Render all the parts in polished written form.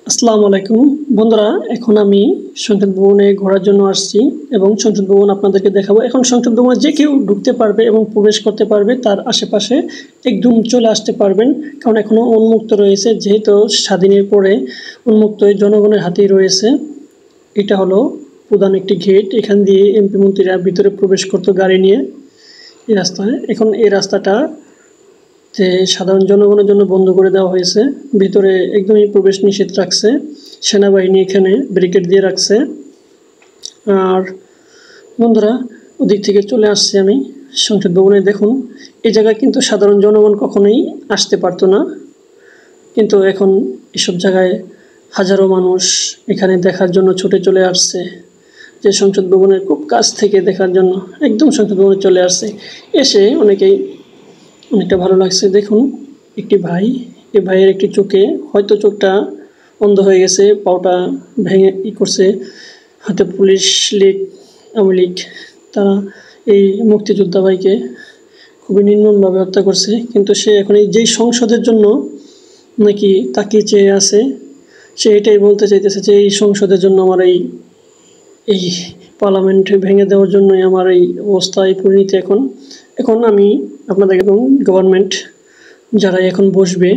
আসসালামু আলাইকুম বন্ধুরা, এখন আমি সংসদ ভবনে ঘোরার জন্য আসছি এবং সংসদ ভবন আপনাদেরকে দেখাবো। এখন সংসদ ভবনে যে কেউ ঢুকতে পারবে এবং প্রবেশ করতে পারবে, তার আশেপাশে একদম চলে আসতে পারবেন, কারণ এখনও উন্মুক্ত রয়েছে। যেহেতু স্বাধীনের পরে উন্মুক্ত জনগণের হাতেই রয়েছে। এটা হলো প্রধান একটি গেট, এখান দিয়ে এমপি মন্ত্রীরা ভিতরে প্রবেশ করতো গাড়ি নিয়ে। এই রাস্তায় এখন এই রাস্তাটা যে সাধারণ জনগণের জন্য বন্ধ করে দেওয়া হয়েছে, ভিতরে একদমই প্রবেশ নিষেধ রাখছে, সেনাবাহিনী এখানে ব্যারিকেড দিয়ে রাখছে। আর বন্ধুরা, ওদিক থেকে চলে আসছি আমি সংসদ ভবনে। দেখুন, এই জায়গায় কিন্তু সাধারণ জনগণ কখনোই আসতে পারতো না, কিন্তু এখন এসব জায়গায় হাজারো মানুষ এখানে দেখার জন্য ছুটে চলে আসছে, যে সংসদ ভবনের খুব কাছ থেকে দেখার জন্য একদম সংসদ ভবনে চলে আসছে। এসে অনেকটা ভালো লাগছে। দেখুন, একটি ভাই, এই ভাইয়ের একটি চোখে হয়তো চোখটা অন্ধ হয়ে গেছে, পাওটা ভেঙে করছে। হাতে পুলিশ লীগ, আওয়ামী লীগ, তারা এই মুক্তিযোদ্ধা ভাইকে খুবই নির্মমভাবে হত্যা করছে। কিন্তু সে এখন এই যেই সংসদের জন্য নাকি তাকিয়ে চেয়ে আছে, সে এটাই বলতে চাইতেছে যে এই সংসদের জন্য আমার এই পার্লামেন্ট ভেঙে দেওয়ার জন্যই আমার এই অবস্থা, এই পরিণতি। এখন আমি আপনাদের এবং গভর্নমেন্ট যারা এখন বসবে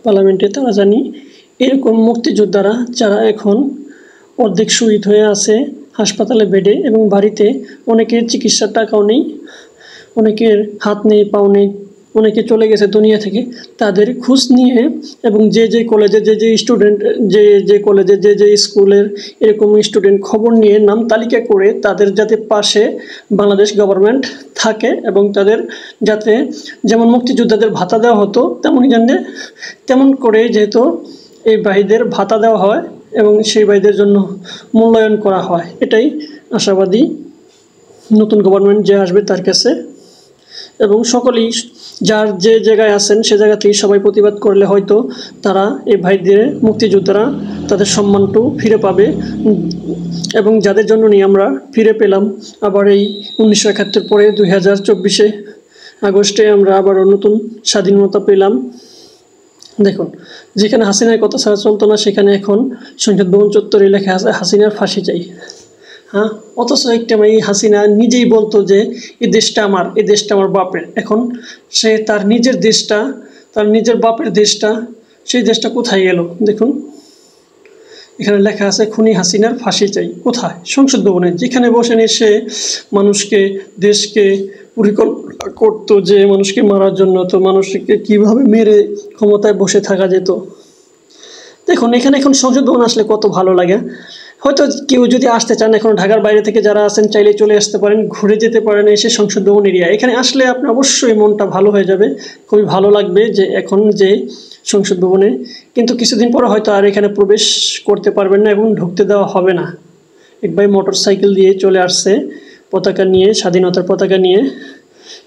পার্লামেন্টে, তারা জানি এরকম মুক্তিযোদ্ধারা যারা এখন অর্ধেক শহীদ হয়ে আছে হাসপাতালে বেডে, এবং বাড়িতে অনেকের চিকিৎসার টাকাও নেই, অনেকের হাত নেই, পাও নেই, অনেকে চলে গেছে দুনিয়া থেকে, তাদের খোঁজ নিয়ে এবং যে কলেজে যে স্টুডেন্ট, যে কলেজে যে স্কুলের এরকম স্টুডেন্ট খবর নিয়ে নাম তালিকা করে তাদের যাতে পাশে বাংলাদেশ গভর্নমেন্ট থাকে, এবং তাদের যাতে যেমন মুক্তিযোদ্ধাদের ভাতা দেওয়া হতো তেমন করে যেহেতু এই ভাইদের ভাতা দেওয়া হয় এবং সেই ভাইদের জন্য মূল্যায়ন করা হয়, এটাই আশাবাদী নতুন গভর্নমেন্ট যে আসবে তার কাছে। এবং সকলেই যার যে জায়গায় আছেন সে জায়গা থেকে সবাই প্রতিবাদ করলে হয়তো তারা এই ভাইদের, মুক্তিযোদ্ধারা তাদের সম্মানটু ফিরে পাবে, এবং যাদের জন্য নিয়ে আমরা ফিরে পেলাম আবার এই 1971 পরে 2024 আগস্টে আমরা আবারও নতুন স্বাধীনতা পেলাম। দেখুন, যেখানে হাসিনার কথা ছাড়া চলতো না, সেখানে এখন সংসদ ভবন চত্বরে লেখা আছে হাসিনার ফাঁসি চাই। হ্যাঁ, অথচ একটা এই হাসিনা নিজেই বলতো যে এই দেশটা আমার বাপের। এখন সে তার নিজের দেশটা, তার নিজের বাপের দেশটা, সেই দেশটা কোথায় গেল? দেখুন, এখানে লেখা আছে খুনি হাসিনার ফাঁসি চাই। কোথায়? সংসদ ভবনে, যেখানে বসে সে মানুষকে, দেশকে পরিকল্পনা করতো যে মানুষকে মারার জন্য, তো মানুষকে কিভাবে মেরে ক্ষমতায় বসে থাকা যেত। দেখুন, এখানে এখন সংসদ ভবন আসলে কত ভালো লাগে। হয়তো কেউ যদি আসতে চান, এখন ঢাকার বাইরে থেকে যারা আছেন চাইলে চলে আসতে পারেন, ঘুরে যেতে পারেন এসে সংসদ ভবন এরিয়া। এখানে আসলে আপনার অবশ্যই মনটা ভালো হয়ে যাবে, খুবই ভালো লাগবে যে এখন যে সংসদ ভবনে। কিন্তু কিছুদিন পরে হয়তো আর এখানে প্রবেশ করতে পারবেন না এবং ঢুকতে দেওয়া হবে না। এক ভাই মোটর সাইকেল দিয়ে চলে আসছে পতাকা নিয়ে, স্বাধীনতার পতাকা নিয়ে,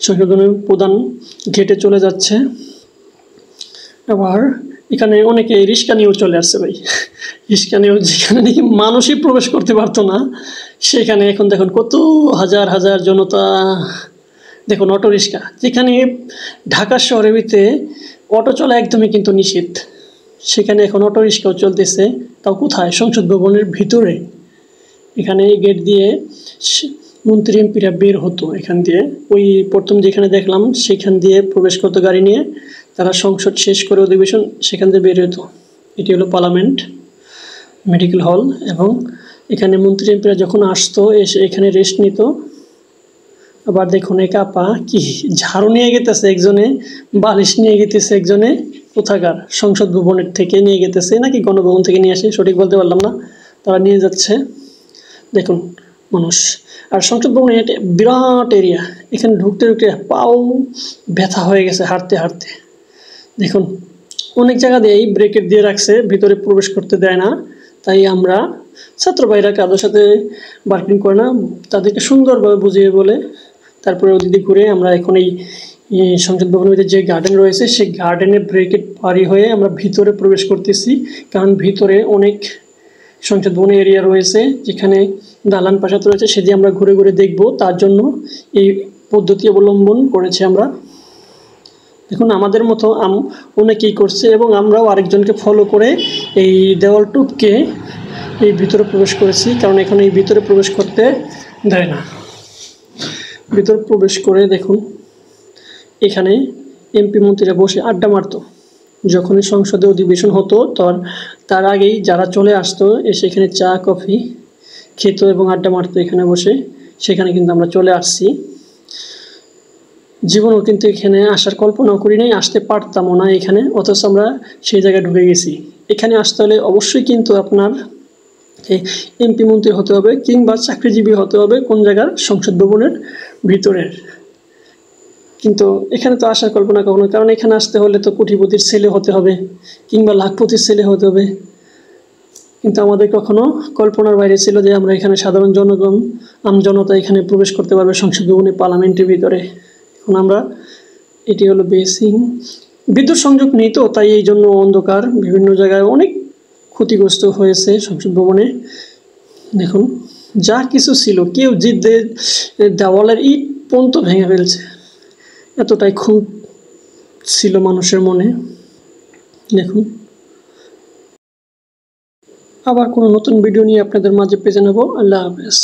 সংসদ ভবনের প্রধান গেটে চলে যাচ্ছে। আবার এখানে অনেকে রিক্সা নিয়েও চলে আসছে ভাই, রিক্সা নিয়েও, যেখানে নাকি মানুষই প্রবেশ করতে পারতো না সেখানে এখন দেখুন কত হাজার হাজার জনতা। দেখুন, অটো রিক্সা, যেখানে ঢাকা শহরের ভিতরে অটো চলা একদমই কিন্তু নিষিদ্ধ, সেখানে এখন অটো রিক্সাও চলতেছে। তাও কোথায়? সংসদ ভবনের ভিতরে। এখানে গেট দিয়ে মন্ত্রী এমপিরা বের হতো, এখান দিয়ে ওই প্রথম যেখানে দেখলাম সেখান দিয়ে প্রবেশ করতো গাড়ি নিয়ে, তারা সংসদ শেষ করে অধিবেশন সেখান দিয়ে বের হতো। এটি হলো পার্লামেন্ট মেডিকেল হল, এবং এখানে মন্ত্রী এমপিরা যখন আসতো এসে এখানে রেস্ট নিত। আবার দেখুন, এক আপা কি ঝাড়ু নিয়ে গেতেছে, একজনে বালিশ নিয়ে গেতেছে, একজনে কোথাকার সংসদ ভবনের থেকে নিয়ে গেতেছে নাকি গণভবন থেকে নিয়ে আসে, সঠিক বলতে পারলাম না, তারা নিয়ে যাচ্ছে। দেখুন মানুষ, আর সংসদ ভবনে এটা বিরাট এরিয়া, এখানে ঢুকতে পাও ব্যথা হয়ে গেছে হাঁটতে হাঁটতে। দেখুন, অনেক জায়গা দিয়েই ব্রেকেট দিয়ে রাখছে, ভিতরে প্রবেশ করতে দেয় না। তাই আমরা ছাত্র ভাইরা কাদের সাথে বার্কিং করে না, তাদেরকে সুন্দরভাবে বুঝিয়ে বলে তারপরে ওদিকে ঘুরে আমরা এখন এই সংসদ ভবনের ভিতরে যে গার্ডেন রয়েছে সেই গার্ডেনে ব্রেকেট পারি হয়ে আমরা ভিতরে প্রবেশ করতেছি, কারণ ভিতরে অনেক সংসদ ভবন এরিয়া রয়েছে যেখানে দালান প্রাসাদ রয়েছে, সেটি আমরা ঘুরে ঘুরে দেখব। তার জন্য এই পদ্ধতি অবলম্বন করেছি আমরা। দেখুন আমাদের মতো অনেকেই করছে এবং আমরাও আরেকজনকে ফলো করে এই দেওয়াল টুপকে এই ভিতরে প্রবেশ করেছি, কারণ এখন এই ভিতরে প্রবেশ করতে দেয় না। ভিতরে প্রবেশ করে দেখুন এখানে এমপি মন্ত্রীরা বসে আড্ডা মারত। যখনই সংসদে অধিবেশন হতো তার আগেই যারা চলে আসতো এসে এখানে চা কফি খেত এবং আড্ডা মারতো এখানে বসে। সেখানে কিন্তু আমরা চলে আসছি। জীবনও কিন্তু এখানে আসার কল্পনাও করি নাই, আসতে পারতামও না এখানে, অথচ আমরা সেই জায়গায় ঢুকে গেছি। এখানে আসতে হলে অবশ্যই কিন্তু আপনার এমপি মন্ত্রী হতে হবে কিংবা চাকরিজীবী হতে হবে কোন জায়গার সংসদ ভবনের ভিতরের। কিন্তু এখানে তো আসার কল্পনা কখনো, কারণ এখানে আসতে হলে তো কোটিপতির ছেলে হতে হবে কিংবা লাখপতির ছেলে হতে হবে। কিন্তু আমাদের কখনো কল্পনার বাইরে ছিল যে আমরা এখানে সাধারণ জনগণ আমজনতা এখানে প্রবেশ করতে পারবে সংসদ ভবনে, পার্লামেন্টের ভিতরে। এখন আমরা এটি হলো বেসিং, বিদ্যুৎ সংযোগ নেই তো তাই এই জন্য অন্ধকার, বিভিন্ন জায়গায় অনেক ক্ষতিগ্রস্ত হয়েছে সংসদ ভবনে। দেখুন যা কিছু ছিল কেউ জিদ্দের দেওয়ালের ইট পর্যন্ত ভেঙে ফেলছে, এতটাই খুব ছিল মানুষের মনে। দেখুন আবার কোনো নতুন ভিডিও নিয়ে আপনাদের মাঝে পেয়ে নেব। আল্লাহ হাফেজ।